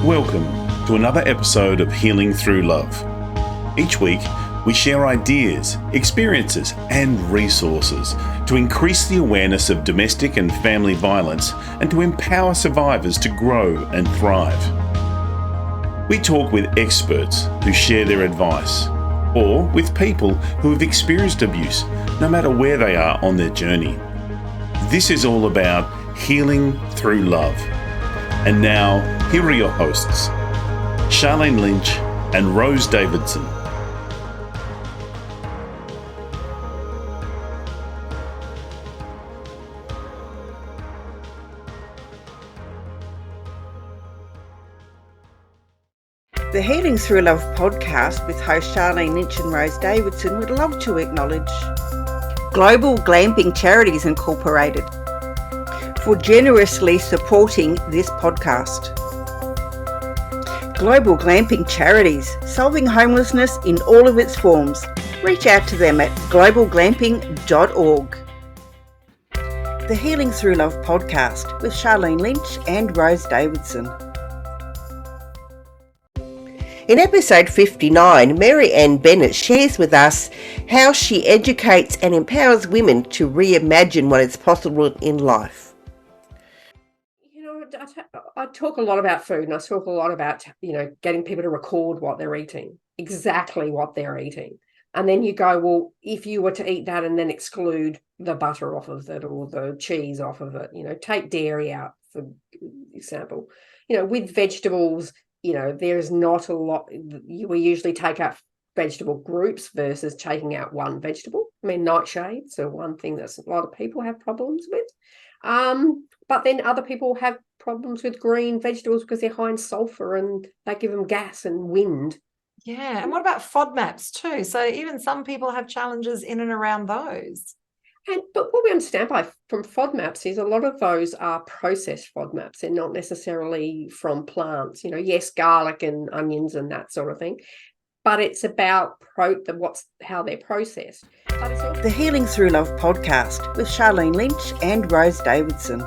Welcome to another episode of Healing Through Love. Each week, we share ideas, experiences, and resources to increase the awareness of domestic and family violence and to empower survivors to grow and thrive. We talk with experts who share their advice, or with people who have experienced abuse, no matter where they are on their journey. This is all about healing through love. And now, here are your hosts, Charlene Lynch and Rose Davidson. The Healing Through Love podcast with host Charlene Lynch and Rose Davidson would love to acknowledge Global Glamping Charities Incorporated for generously supporting this podcast. Global Glamping Charities, solving homelessness in all of its forms. Reach out to them at globalglamping.org. The Healing Through Love podcast with Charlene Lynch and Rose Davidson. In episode 59, Mary-Anne Bennett shares with us how she educates and empowers women to reimagine what is possible in life. I talk a lot about food, and I talk a lot about, getting people to record what they're eating, exactly what they're eating. And then you go, well, if you were to eat that and then exclude the butter off of it or the cheese off of it, take dairy out, for example, with vegetables, there's not a lot. We usually take out vegetable groups versus taking out one vegetable. I mean, nightshades are one thing that a lot of people have problems with. But then other people have problems with green vegetables because they're high in sulfur and they give them gas and wind. Yeah. And what about FODMAPs too? So even some people have challenges in and around those. But what we understand from FODMAPs is a lot of those are processed FODMAPs. They're not necessarily from plants. Yes, garlic and onions and that sort of thing. But it's about how they're processed. The Healing Through Love podcast with Charlene Lynch and Rose Davidson.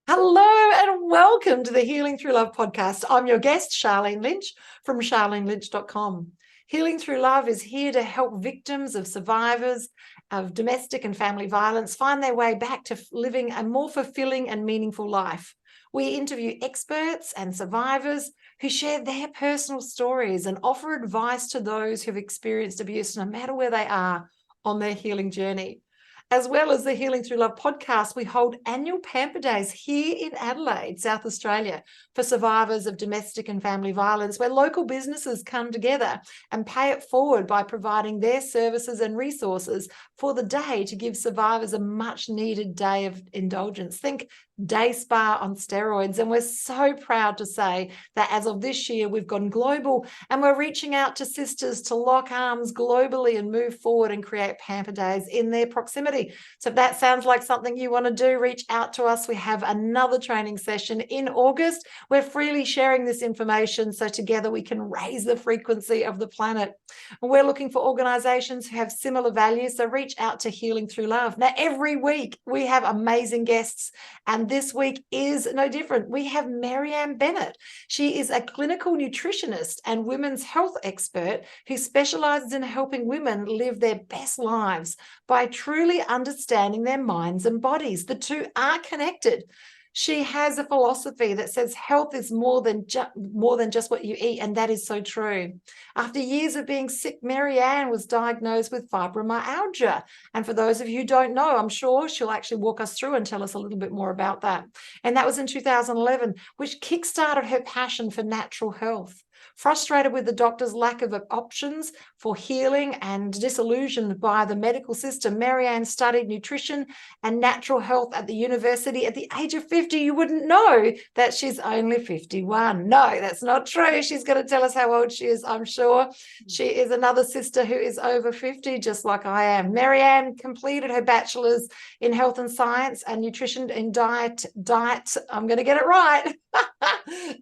Hello and welcome to the Healing Through Love podcast. I'm your guest, Charlene Lynch from charlenelynch.com. Healing Through Love is here to help victims of survivors of domestic and family violence find their way back to living a more fulfilling and meaningful life. We interview experts and survivors who share their personal stories and offer advice to those who've experienced abuse, no matter where they are on their healing journey. As well as the Healing Through Love podcast, we hold annual Pamper Days here in Adelaide, South Australia, for survivors of domestic and family violence, where local businesses come together and pay it forward by providing their services and resources for the day to give survivors a much-needed day of indulgence. Think day spa on steroids. And we're so proud to say that as of this year, we've gone global and we're reaching out to sisters to lock arms globally and move forward and create Pamper Days in their proximity. So if that sounds like something you want to do, reach out to us. We have another training session in August. We're freely sharing this information so together we can raise the frequency of the planet. And we're looking for organizations who have similar values. So reach out to Healing Through Love. Now, every week we have amazing guests, and this week is no different. We have Mary-Anne Bennett. She is a clinical nutritionist and women's health expert who specializes in helping women live their best lives by truly understanding their minds and bodies. The two are connected. She has a philosophy that says health is more than just what you eat, and that is so true. After years of being sick, Mary-Anne was diagnosed with fibromyalgia. And for those of you who don't know, I'm sure she'll actually walk us through and tell us a little bit more about that. And that was in 2011, which kickstarted her passion for natural health. Frustrated with the doctor's lack of options for healing and disillusioned by the medical system, Mary-Anne studied nutrition and natural health at the university at the age of 50. You wouldn't know that she's only 51. No, that's not true. She's going to tell us how old she is, I'm sure. She is another sister who is over 50, just like I am. Mary-Anne completed her bachelor's in health and science and nutrition and diet. I'm going to get it right.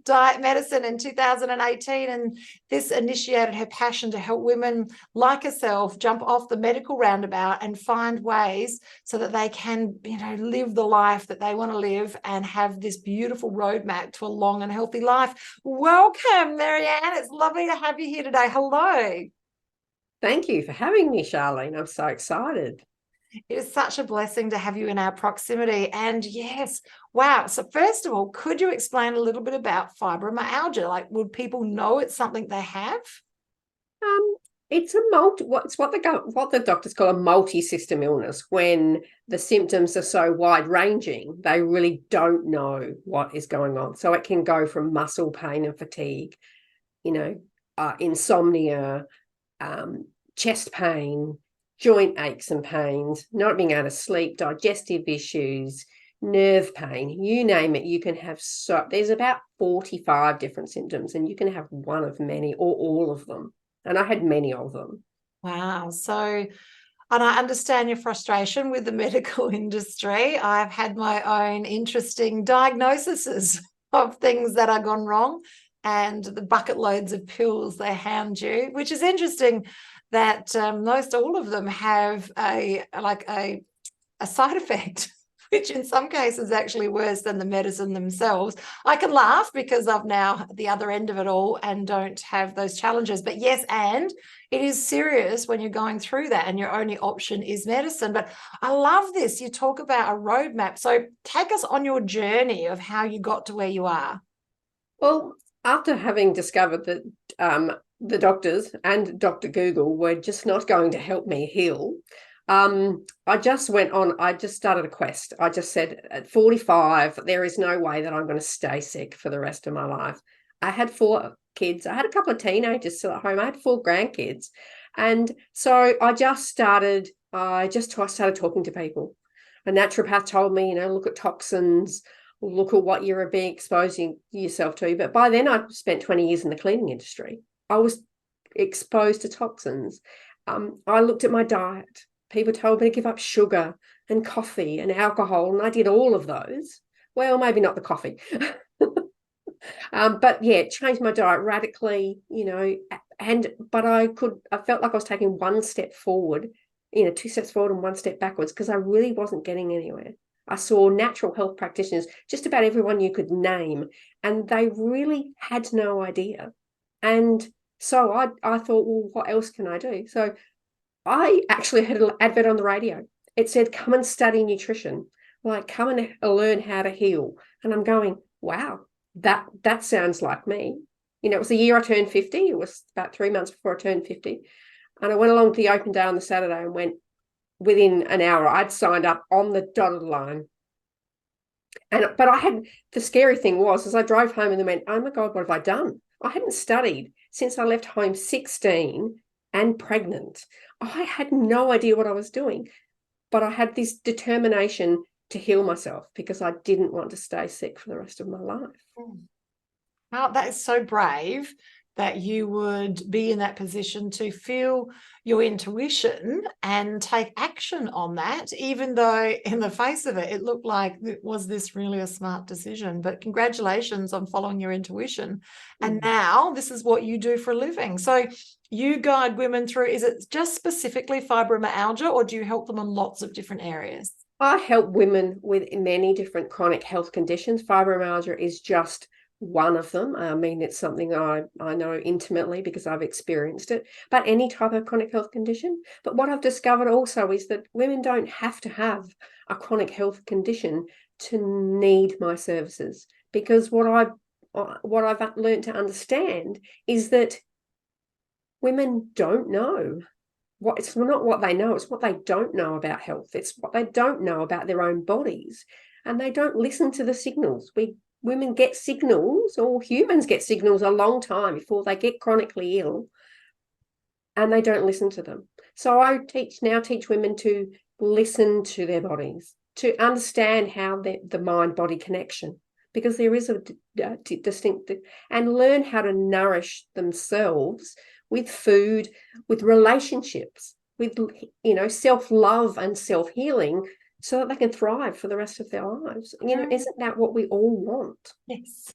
diet medicine in 2018, and this initiated her passion to help women like herself jump off the medical roundabout and find ways so that they can, live the life that they want to live and have this beautiful roadmap to a long and healthy life. Welcome, Mary-Anne. It's lovely to have you here today. Hello. Thank you for having me, Charlene. I'm so excited. It is such a blessing to have you in our proximity. And yes, wow. So first of all, could you explain a little bit about fibromyalgia? Like, would people know it's something they have? It's what the doctors call a multi-system illness. When the symptoms are so wide-ranging, they really don't know what is going on. So it can go from muscle pain and fatigue, insomnia, chest pain, joint aches and pains, not being able to sleep, digestive issues, nerve pain, you name it. You can have there's about 45 different symptoms, and you can have one of many or all of them. And I had many of them. Wow. So, and I understand your frustration with the medical industry. I've had my own interesting diagnoses of things that are gone wrong, and the bucket loads of pills they hand you, which is interesting that most all of them have a side effect, which in some cases actually worse than the medicine themselves. I can laugh because I'm now at the other end of it all and don't have those challenges. But yes, and it is serious when you're going through that and your only option is medicine. But I love this. You talk about a roadmap. So take us on your journey of how you got to where you are. Well, after having discovered that the doctors and Dr. Google were just not going to help me heal, I just started a quest. I just said, at 45, there is no way that I'm going to stay sick for the rest of my life. I had 4 kids. I had a couple of teenagers still at home. I had 4 grandkids. And so I started talking to people. A naturopath told me, look at toxins, look at what you're being exposing yourself to. But by then I'd spent 20 years in the cleaning industry. I was exposed to toxins. I looked at my diet. People told me to give up sugar and coffee and alcohol, and I did all of those. Well, maybe not the coffee. But yeah, changed my diet radically, but I felt like I was taking one step forward, 2 steps forward and 1 step backwards, because I really wasn't getting anywhere. I saw natural health practitioners, just about everyone you could name, and they really had no idea. And so I thought, well, what else can I do? So I actually had an advert on the radio. It said, come and study nutrition, like come and learn how to heal. And I'm going, wow, that sounds like me. It was the year I turned 50. It was about 3 months before I turned 50. And I went along to the open day on the Saturday and went, within an hour, I'd signed up on the dotted line. But the scary thing was, as I drove home and then went, oh my God, what have I done? I hadn't studied since I left home 16 and pregnant. I had no idea what I was doing, but I had this determination to heal myself because I didn't want to stay sick for the rest of my life. Wow, that is so brave that you would be in that position to feel your intuition and take action on that, even though in the face of it, it looked like, was this really a smart decision? But congratulations on following your intuition. And now this is what you do for a living. So you guide women through, is it just specifically fibromyalgia, or do you help them in lots of different areas? I help women with many different chronic health conditions. Fibromyalgia is just one of them. I mean, it's something I know intimately because I've experienced it, but any type of chronic health condition. But what I've discovered also is that women don't have to have a chronic health condition to need my services, because what I've learned to understand is that women don't know. It's not what they know, it's what they don't know about health. It's what they don't know about their own bodies, and they don't listen to the signals. Women get signals, or humans get signals, a long time before they get chronically ill, and they don't listen to them. So I now teach women to listen to their bodies, to understand how the mind-body connection, because there is a distinct, and learn how to nourish themselves with food, with relationships, with self-love and self-healing, so that they can thrive for the rest of their lives. Isn't that what we all want? Yes.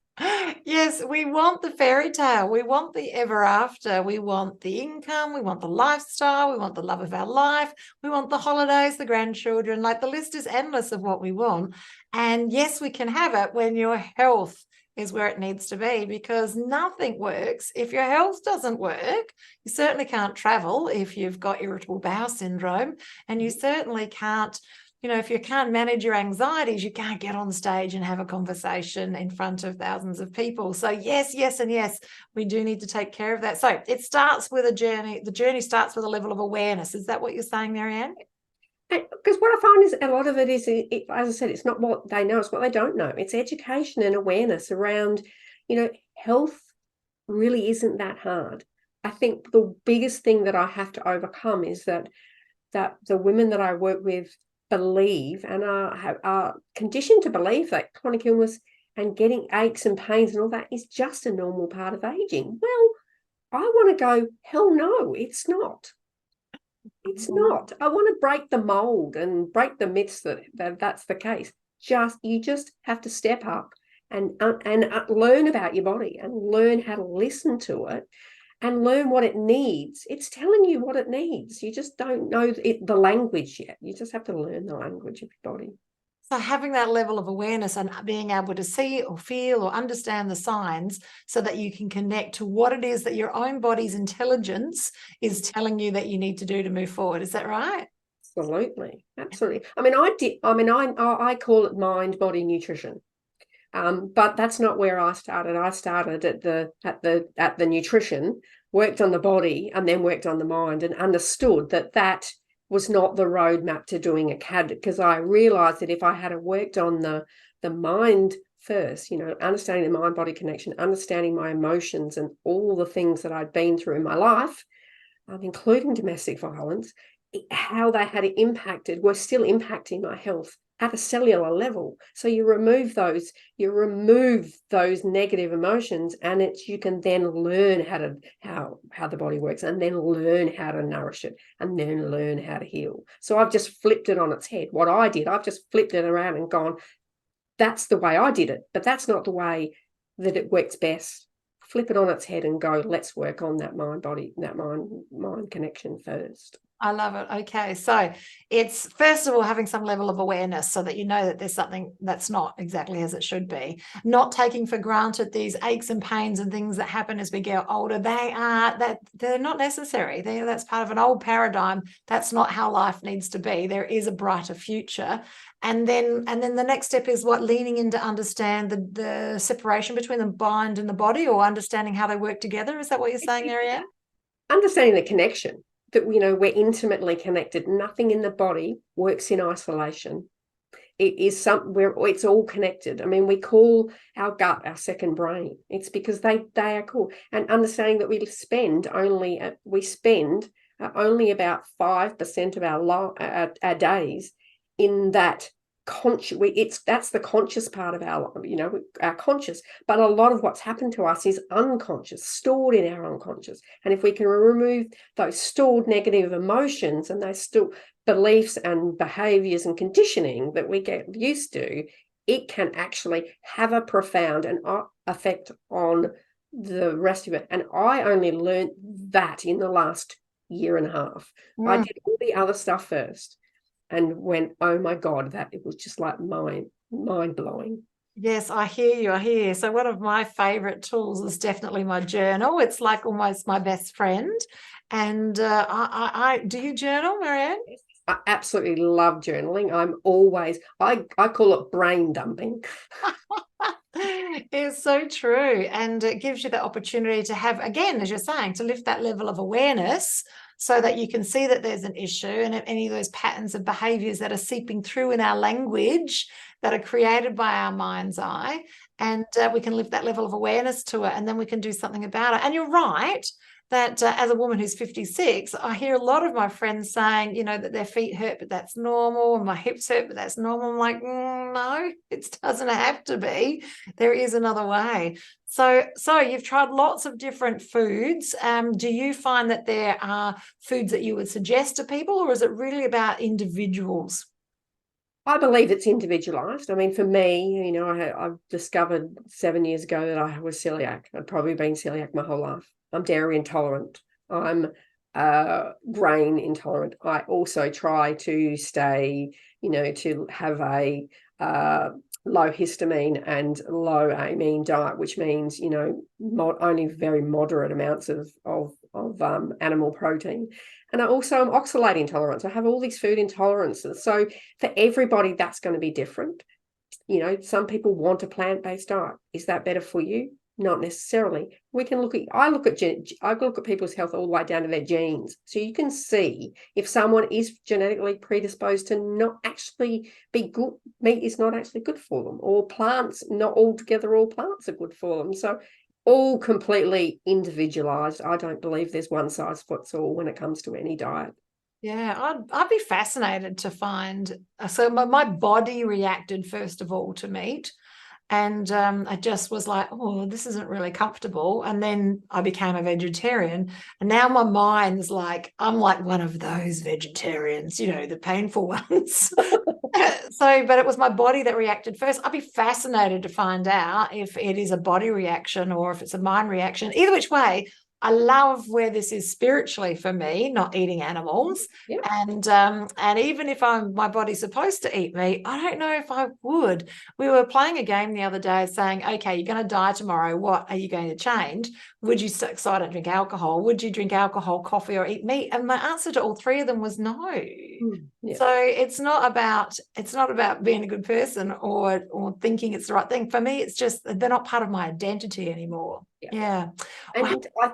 Yes, we want the fairy tale. We want the ever after. We want the income. We want the lifestyle. We want the love of our life. We want the holidays, the grandchildren. Like, the list is endless of what we want. And yes, we can have it when your health is where it needs to be, because nothing works if your health doesn't work. You certainly can't travel if you've got irritable bowel syndrome, and you certainly can't, if you can't manage your anxieties, you can't get on stage and have a conversation in front of thousands of people. So yes, and yes, we do need to take care of that. So it starts with a journey. The journey starts with a level of awareness. Is that what you're saying, Mary-Anne? Because what I find is a lot of it is, as I said, it's not what they know, it's what they don't know. It's education and awareness around, health really isn't that hard. I think the biggest thing that I have to overcome is that the women that I work with believe and are conditioned to believe that chronic illness and getting aches and pains and all that is just a normal part of aging. Well, I want to go, hell no, it's not. It's not. I want to break the mold and break the myths that that's the case. You just have to step up and learn about your body and learn how to listen to it and learn what it needs. It's telling you what it needs. You just don't know the language yet. You just have to learn the language of your body. So having that level of awareness and being able to see or feel or understand the signs so that you can connect to what it is that your own body's intelligence is telling you that you need to do to move forward. Is that right? Absolutely. I call it mind body nutrition. But that's not where I started. I started at the nutrition, worked on the body, and then worked on the mind, and understood that was not the roadmap to doing a CAD, because I realized that if I had worked on the mind first, understanding the mind-body connection, understanding my emotions and all the things that I'd been through in my life, including domestic violence, how they had were still impacting my health at a cellular level. So you remove those negative emotions, and you can then learn how the body works, and then learn how to nourish it, and then learn how to heal. So I've just flipped it on its head. What I did, I've just flipped it around and gone, that's the way I did it, but that's not the way that it works best. Flip it on its head and go, let's work on that mind connection first. I love it. Okay. So it's, first of all, having some level of awareness so that you know that there's something that's not exactly as it should be. Not taking for granted these aches and pains and things that happen as we get older. They're not necessary. That's part of an old paradigm. That's not how life needs to be. There is a brighter future. And then the next step is leaning in to understand the separation between the mind and the body, or understanding how they work together. Is that what you're saying, Mary-Anne? Understanding the connection. That we're intimately connected. Nothing in the body works in isolation. It is it's all connected. I mean, we call our gut our second brain. It's because they are cool. And understanding that we spend only about 5% of our days in that that's the conscious part of our our conscious, but a lot of what's happened to us is unconscious, stored in our unconscious. And if we can remove those stored negative emotions and those still beliefs and behaviors and conditioning that we get used to, it can actually have a profound effect on the rest of it. And I only learned that in the last year and a half. I did all the other stuff first and went, oh my God, it was just like mind-blowing. Yes, I hear you. So one of my favorite tools is definitely my journal. It's like almost my best friend. And I do you journal, Mary-Anne? I absolutely love journaling. I call it brain dumping. It's so true. And it gives you the opportunity to have, again, as you're saying, to lift that level of awareness so that you can see that there's an issue and any of those patterns of behaviors that are seeping through in our language that are created by our mind's eye. And we can lift that level of awareness to it, and then we can do something about it. And you're right that as a woman who's 56, I hear a lot of my friends saying, that their feet hurt, but that's normal, and my hips hurt, but that's normal. I'm like, no, it doesn't have to be. There is another way. So you've tried lots of different foods. Do you find that there are foods that you would suggest to people, or is it really about individuals? I believe it's individualized. I mean, for me, you know, I've discovered 7 years ago that I was celiac. I'd probably been celiac my whole life. I'm dairy intolerant. I'm grain intolerant. I also try to stay, you know, to have a low histamine and low amine diet, which means, you know, only very moderate amounts of animal protein. And I also am oxalate intolerant. I have all these food intolerances. So for everybody, that's going to be different. You know, some people want a plant-based diet. Is that better for you? Not necessarily. We can I look at people's health all the way down to their genes. So you can see if someone is genetically predisposed to not actually be good, meat is not actually good for them, or plants, not altogether all plants are good for them. So all completely individualized. I don't believe there's one size fits all when it comes to any diet. Yeah, I'd be fascinated to find. So my body reacted first of all to meat. And I just was like, oh, this isn't really comfortable. And then I became a vegetarian. And now my mind's like, I'm like one of those vegetarians, you know, the painful ones. But it was my body that reacted first. I'd be fascinated to find out if it is a body reaction or if it's a mind reaction. Either which way, I love where this is spiritually for me, not eating animals. Yeah. And even if my body's supposed to eat meat, I don't know if I would. We were playing a game the other day saying, okay, you're going to die tomorrow. What are you going to change? Would you decide to drink alcohol? Would you drink alcohol, coffee, or eat meat? And my answer to all three of them was no. Yeah. So it's not about being a good person or thinking it's the right thing. For me, it's just they're not part of my identity anymore. Yeah. And wow.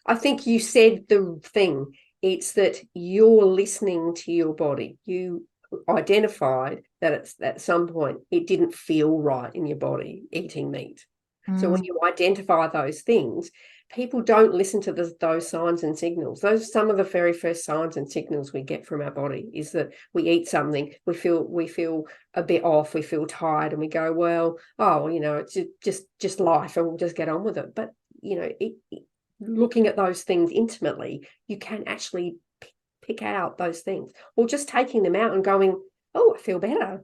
I think you said the thing. It's that you're listening to your body. You identified that it's at some point it didn't feel right in your body eating meat. So when you identify those things, people don't listen to those signs and signals. Those are some of the very first signs and signals we get from our body, is that we eat something, we feel a bit off, we feel tired, and we go, well, oh, you know, it's just life, and we'll just get on with it. But, you know, looking at those things intimately, you can actually pick out those things, or just taking them out and going, oh, I feel better.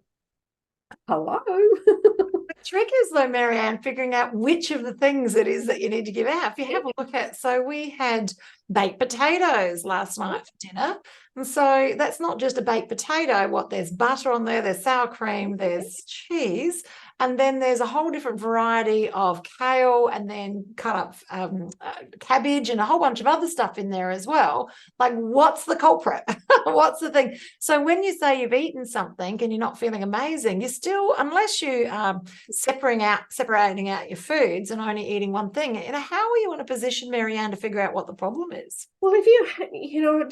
Hello. The trick is, though, Mary-Anne, figuring out which of the things it is that you need to give out. If you have a look at, so we had baked potatoes last night for dinner. And so that's not just a baked potato. There's butter on there, there's sour cream, there's cheese, and then there's a whole different variety of kale, and then cut up cabbage and a whole bunch of other stuff in there as well. Like, what's the culprit? What's the thing? So when you say you've eaten something and you're not feeling amazing, you're still, unless you separating out your foods and only eating one thing, you know, how are you in a position, Mary-Anne, to figure out what the problem is? Well, if you know,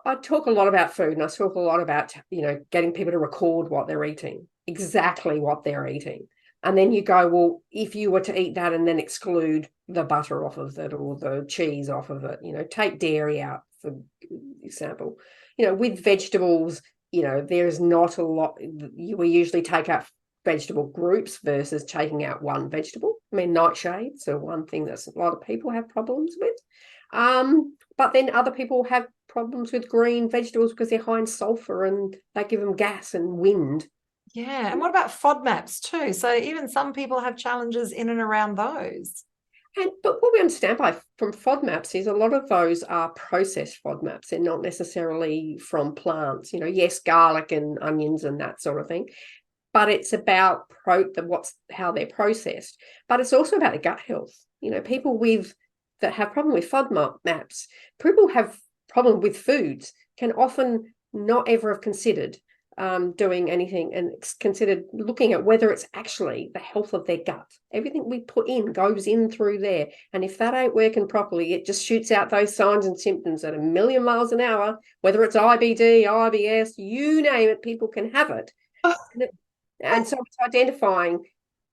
I talk a lot about food, and I talk a lot about, you know, getting people to record what they're eating, exactly what they're eating. And then you go, well, if you were to eat that and then exclude the butter off of it or the cheese off of it, you know, take dairy out, for example, you know, with vegetables, you know, there's not a lot. We usually take out vegetable groups versus taking out one vegetable. I mean, nightshades are one thing that a lot of people have problems with. But then other people have problems with green vegetables because they're high in sulfur and they give them gas and wind. Yeah. And what about FODMAPs too? So even some people have challenges in and around those. But what we understand from FODMAPs is a lot of those are processed FODMAPs. They're not necessarily from plants. You know, yes, garlic and onions and that sort of thing. But it's about how they're processed. But it's also about the gut health. You know, people that have problem with FODMAPs, people have problem with foods, can often not ever have considered doing anything and considered looking at whether it's actually the health of their gut. Everything we put in goes in through there. And if that ain't working properly, it just shoots out those signs and symptoms at 1,000,000 miles an hour, whether it's IBD, IBS, you name it, people can have it. And so it's identifying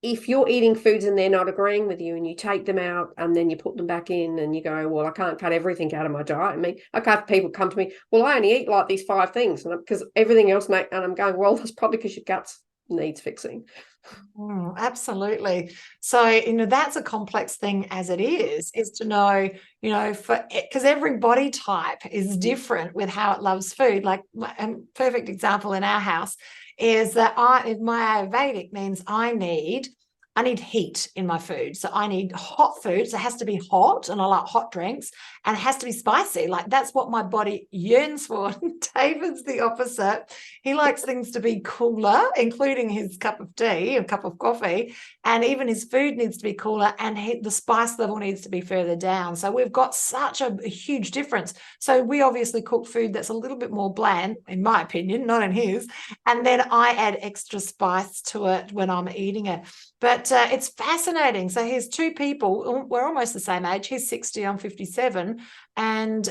if you're eating foods and they're not agreeing with you, and you take them out and then you put them back in and you go, well, I can't cut everything out of my diet. I mean, okay, if people come to me, well, I only eat like these 5 things because everything else, and I'm going, well, that's probably because your gut needs fixing. Absolutely. So, you know, that's a complex thing as it is to know, you know, because every body type is different with how it loves food. Like a perfect example in our house is that my Ayurvedic means I need heat in my food. So I need hot food. So it has to be hot, and I like hot drinks, and it has to be spicy. Like, that's what my body yearns for. David's the opposite. He likes things to be cooler, including his cup of tea, a cup of coffee, and even his food needs to be cooler, and the spice level needs to be further down. So we've got such a huge difference. So we obviously cook food that's a little bit more bland, in my opinion, not in his, and then I add extra spice to it when I'm eating it. But it's fascinating. So here's two people, we're almost the same age. He's 60, I'm 57. And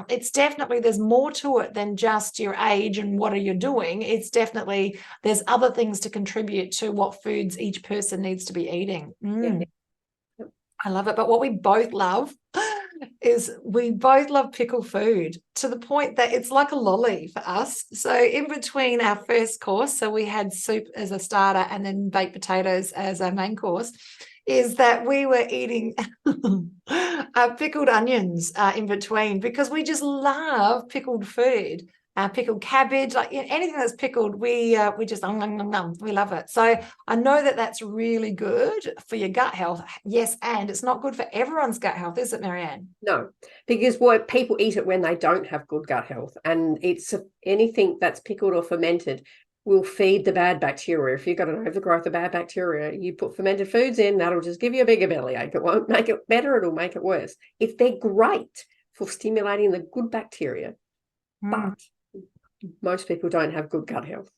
it's definitely, there's more to it than just your age and what are you doing. It's definitely, there's other things to contribute to what foods each person needs to be eating. Yeah. I love it. But what we both love is we both love pickled food, to the point that it's like a lolly for us. So in between our first course, so we had soup as a starter and then baked potatoes as our main course, is that we were eating pickled onions in between, because we just love pickled food. Pickled cabbage, like anything that's pickled, we just we love it. So I know that that's really good for your gut health. Yes, and it's not good for everyone's gut health, is it, Mary-Anne? No, because what people eat it when they don't have good gut health, and it's anything that's pickled or fermented will feed the bad bacteria. If you've got an overgrowth of bad bacteria, you put fermented foods in, that'll just give you a bigger bellyache. It won't make it better, it'll make it worse. They're great for stimulating the good bacteria, but most people don't have good gut health.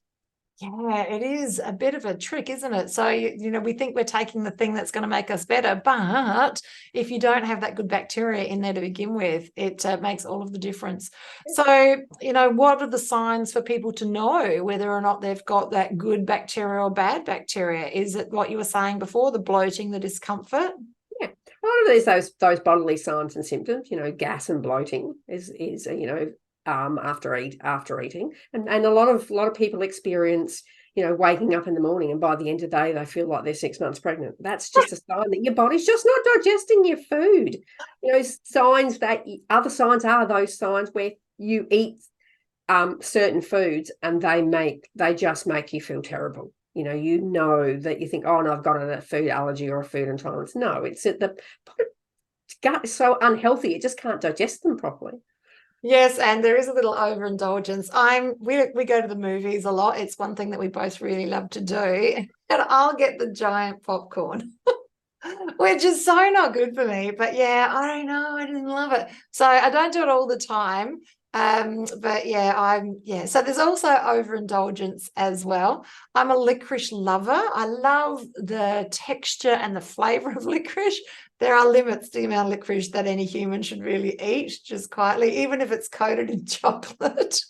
Yeah, it is a bit of a trick, isn't it? So, we think we're taking the thing that's going to make us better, but if you don't have that good bacteria in there to begin with, it makes all of the difference. So, what are the signs for people to know whether or not they've got that good bacteria or bad bacteria? Is it what you were saying before, the bloating, the discomfort? Yeah, a lot of those bodily signs and symptoms, gas and bloating is after eating, and a lot of people experience waking up in the morning and by the end of the day they feel like they're 6 months pregnant. That's just a sign that your body's just not digesting your food. Other signs are those signs where you eat certain foods and they just make you feel terrible. That you think, oh no, I've got a food allergy or a food intolerance. No, it's that the gut is so unhealthy it just can't digest them properly. Yes, and there is a little overindulgence. We go to the movies a lot. It's one thing that we both really love to do. And I'll get the giant popcorn, which is so not good for me. But yeah, I don't know. I didn't love it. So I don't do it all the time. But yeah, so there's also overindulgence as well. I'm a licorice lover. I love the texture and the flavor of licorice. There are limits to the amount of licorice that any human should really eat, just quietly, even if it's coated in chocolate.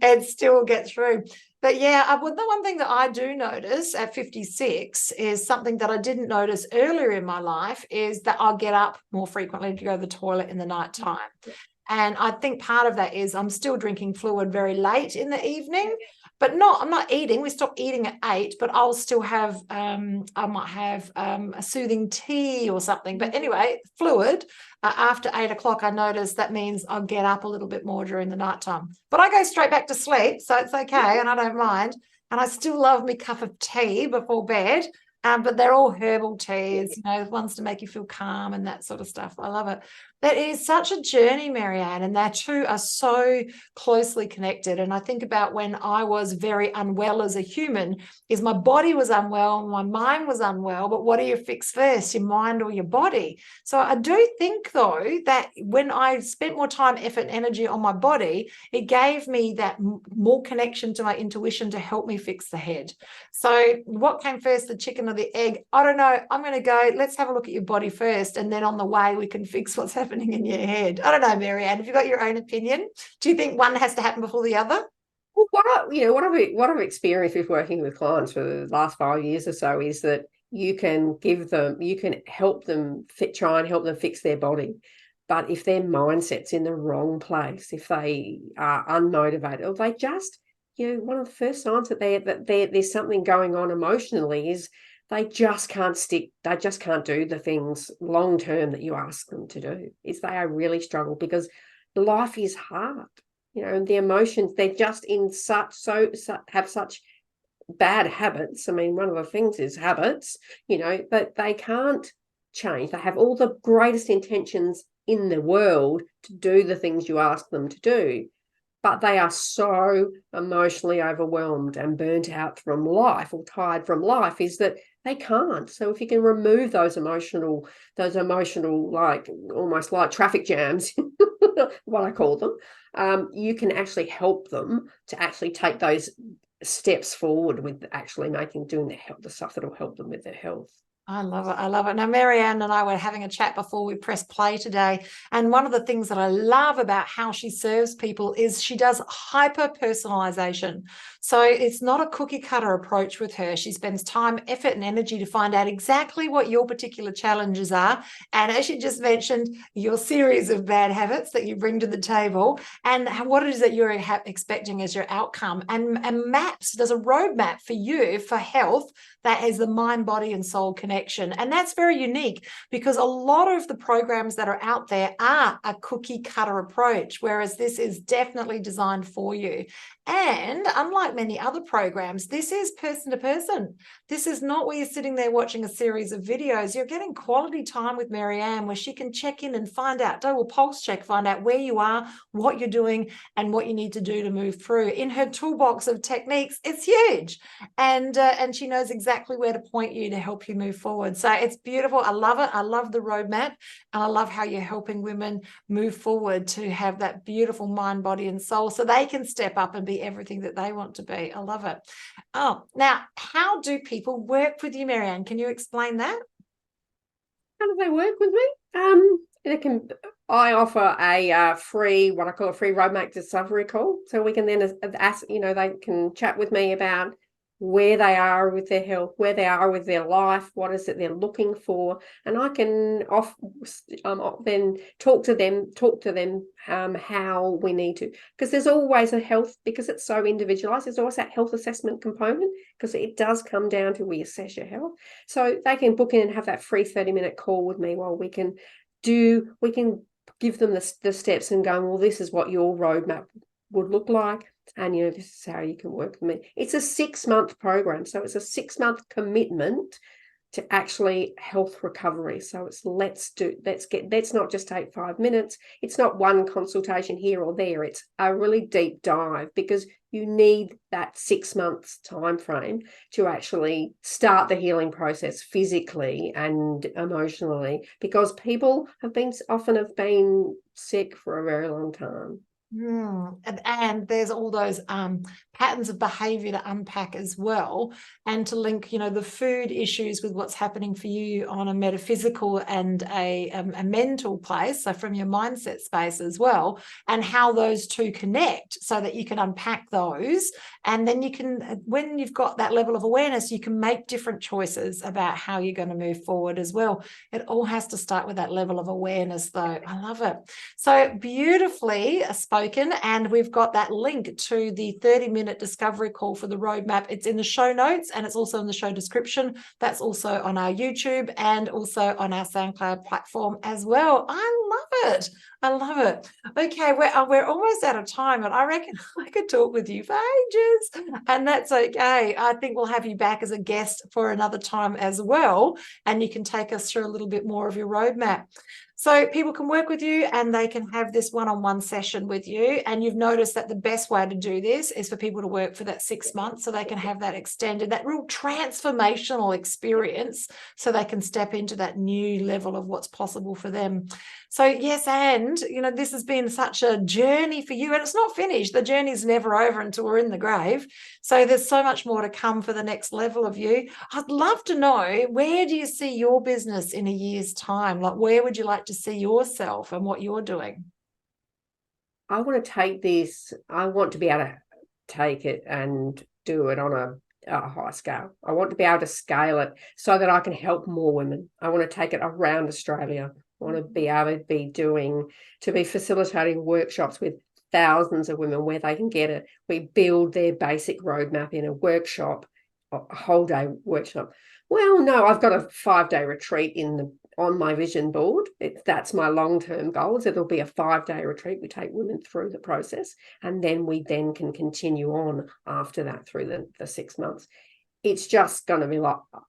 It still gets through. But yeah, the one thing that I do notice at 56 is something that I didn't notice earlier in my life, is that I'll get up more frequently to go to the toilet in the night time. And I think part of that is I'm still drinking fluid very late in the evening, but I'm not eating. We stop eating at 8, but I'll still have, I might have a soothing tea or something. But anyway, fluid after 8 o'clock, I notice that means I'll get up a little bit more during the nighttime. But I go straight back to sleep, so it's okay, and I don't mind. And I still love my cup of tea before bed. But they're all herbal teas, ones to make you feel calm and that sort of stuff. I love it. That is such a journey, Mary-Anne, and their two are so closely connected. And I think about when I was very unwell as a human, is my body was unwell, my mind was unwell, but what do you fix first, your mind or your body? So I do think, though, that when I spent more time, effort, and energy on my body, it gave me that more connection to my intuition to help me fix the head. So what came first, the chicken or the egg? I don't know. I'm going to go, let's have a look at your body first, and then on the way we can fix what's happening in your head. I don't know, Mary-Anne, have you got your own opinion? Do you think one has to happen before the other? Well, what I've experienced with working with clients for the last 5 years or so is that you can help them try and help them fix their body. But if their mindset's in the wrong place, if they are unmotivated, or they just, one of the first signs that there's something going on emotionally is they just can't stick. They just can't do the things long term that you ask them to do. They really struggle because life is hard. and the emotions, they're just in have such bad habits. I mean, one of the things is habits, but they can't change. They have all the greatest intentions in the world to do the things you ask them to do, but they are so emotionally overwhelmed and burnt out from life, or tired from life, is that they can't. So if you can remove those emotional like almost like traffic jams, what I call them, you can actually help them to actually take those steps forward with actually doing the stuff that will help them with their health. I love it. I love it. Now, Mary-Anne and I were having a chat before we press play today. And one of the things that I love about how she serves people is she does hyper personalization. So it's not a cookie cutter approach with her. She spends time, effort, and energy to find out exactly what your particular challenges are. And as you just mentioned, your series of bad habits that you bring to the table and what it is that you're expecting as your outcome, and does a roadmap for you for health that has the mind, body, and soul connection. And that's very unique, because a lot of the programs that are out there are a cookie cutter approach, whereas this is definitely designed for you. And unlike many other programs, this is person to person. This is not where you're sitting there watching a series of videos. You're getting quality time with Mary-Anne, where she can check in and find out, do a pulse check, find out where you are, what you're doing, and what you need to do to move through. In her toolbox of techniques, it's huge. And she knows exactly where to point you to help you move forward. So it's beautiful. I love it. I love the roadmap, and I love how you're helping women move forward to have that beautiful mind, body, and soul, so they can step up and be everything that they want to be. I love it. Oh, now, how do people work with you, Mary-Anne? Can you explain that? How do they work with me? I offer a free, what I call a free roadmap discovery call. So we can then ask, they can chat with me about where they are with their health, where they are with their life, what is it they're looking for, and I can then talk to them how we need to, because there's always a health, because it's so individualized, there's always that health assessment component, because it does come down to we assess your health. So they can book in and have that free 30-minute call with me, while we can give them the steps and go, well, this is what your roadmap would look like, and this is how you can work with me. It's a 6-month program, so it's a 6-month commitment to actually health recovery. So it's let's not just take 5 minutes. It's not one consultation here or there. It's a really deep dive, because you need that 6 months time frame to actually start the healing process physically and emotionally, because people often have been sick for a very long time. And there's all those patterns of behavior to unpack as well, and to link, the food issues with what's happening for you on a metaphysical and a mental place, so from your mindset space as well, and how those two connect, so that you can unpack those. And then you can, when you've got that level of awareness, you can make different choices about how you're going to move forward as well. It all has to start with that level of awareness, though. I love it. So beautifully spoken. And we've got that link to the 30-minute discovery call for the roadmap. It's in the show notes, and it's also in the show description. That's also on our YouTube and also on our SoundCloud platform as well. I love it. I love it. Okay, we're almost out of time, and I reckon I could talk with you for ages, and that's okay. I think we'll have you back as a guest for another time as well, and you can take us through a little bit more of your roadmap. So people can work with you, and they can have this one-on-one session with you. And you've noticed that the best way to do this is for people to work for that 6 months, so they can have that extended, that real transformational experience, so they can step into that new level of what's possible for them. So yes, and this has been such a journey for you, and it's not finished. The journey's never over until we're in the grave. So there's so much more to come for the next level of you. I'd love to know, where do you see your business in a year's time? Like, where would you like to see yourself and what you're doing? I want to take this. I want to be able to take it and do it on a high scale. I want to be able to scale it so that I can help more women. I want to take it around Australia. I want to be able to be facilitating workshops with thousands of women, where they can get it. We build their basic roadmap in a workshop, a whole day workshop. Well, no, I've got a 5-day retreat in on my vision board. That's my long-term goal. So there'll be a 5-day retreat. We take women through the process, and then we then can continue on after that through the 6 months. It's just going to be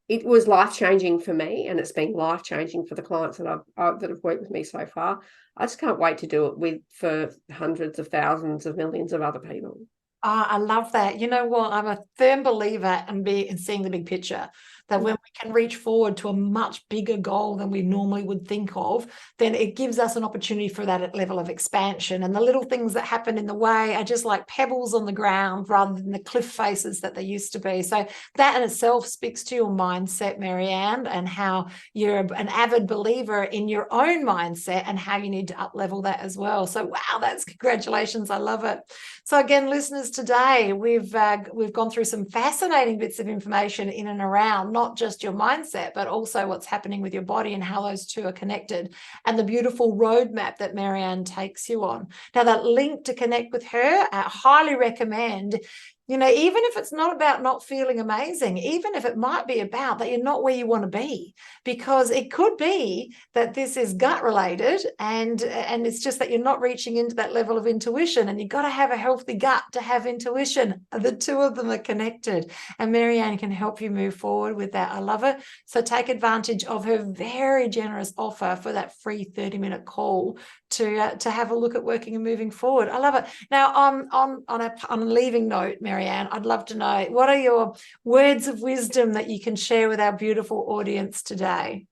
it was life-changing for me, and it's been life-changing for the clients that have worked with me so far. I just can't wait to do it for hundreds of thousands of millions of other people. I love that. You know what? I'm a firm believer in seeing the big picture, that when we can reach forward to a much bigger goal than we normally would think of, then it gives us an opportunity for that level of expansion. And the little things that happen in the way are just like pebbles on the ground rather than the cliff faces that they used to be. So that in itself speaks to your mindset, Mary-Anne, and how you're an avid believer in your own mindset and how you need to up-level that as well. So wow, that's congratulations. I love it. So again, listeners, today we've gone through some fascinating bits of information in and around not just your mindset, but also what's happening with your body and how those two are connected, and the beautiful roadmap that Mary-Anne takes you on. Now, that link to connect with her, I highly recommend. You know, even if it's not about not feeling amazing, even if it might be about that you're not where you want to be, because it could be that this is gut related and it's just that you're not reaching into that level of intuition, and you've got to have a healthy gut to have intuition. The two of them are connected, and Mary-Anne can help you move forward with that. I love it. So take advantage of her very generous offer for that free 30-minute call to have a look at working and moving forward. I love it. Now, on a leaving note, Mary-Anne, I'd love to know, what are your words of wisdom that you can share with our beautiful audience today?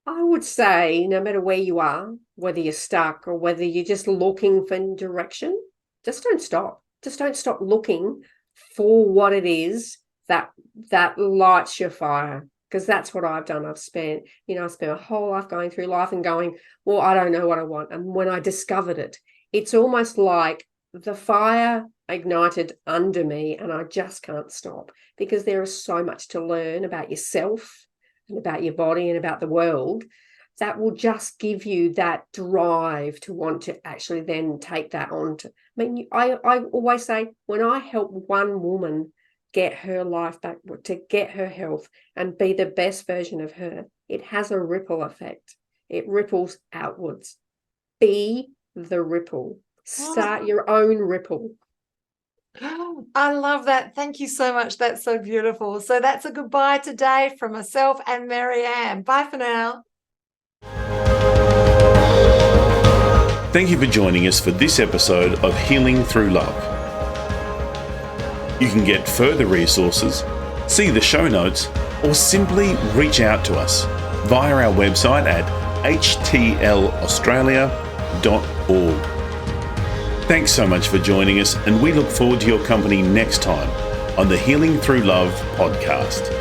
I would say, no matter where you are, whether you're stuck or whether you're just looking for direction, just don't stop. Just don't stop looking for what it is that lights your fire. Because that's what I've done. I've spent my whole life going through life and going, well, I don't know what I want. And when I discovered it, it's almost like the fire ignited under me, and I just can't stop, because there is so much to learn about yourself and about your body and about the world that will just give you that drive to want to actually then take that on. I always say, when I help one woman get her life back, to get her health and be the best version of her, it has a ripple effect. It ripples outwards. Be the ripple. Start your own ripple. I love that. Thank you so much. That's so beautiful. So that's a goodbye today from myself and Mary-Anne. Bye for now. Thank you for joining us for this episode of Healing Through Love. You can get further resources, see the show notes, or simply reach out to us via our website at htlaustralia.org. Thanks so much for joining us, and we look forward to your company next time on the Healing Through Love podcast.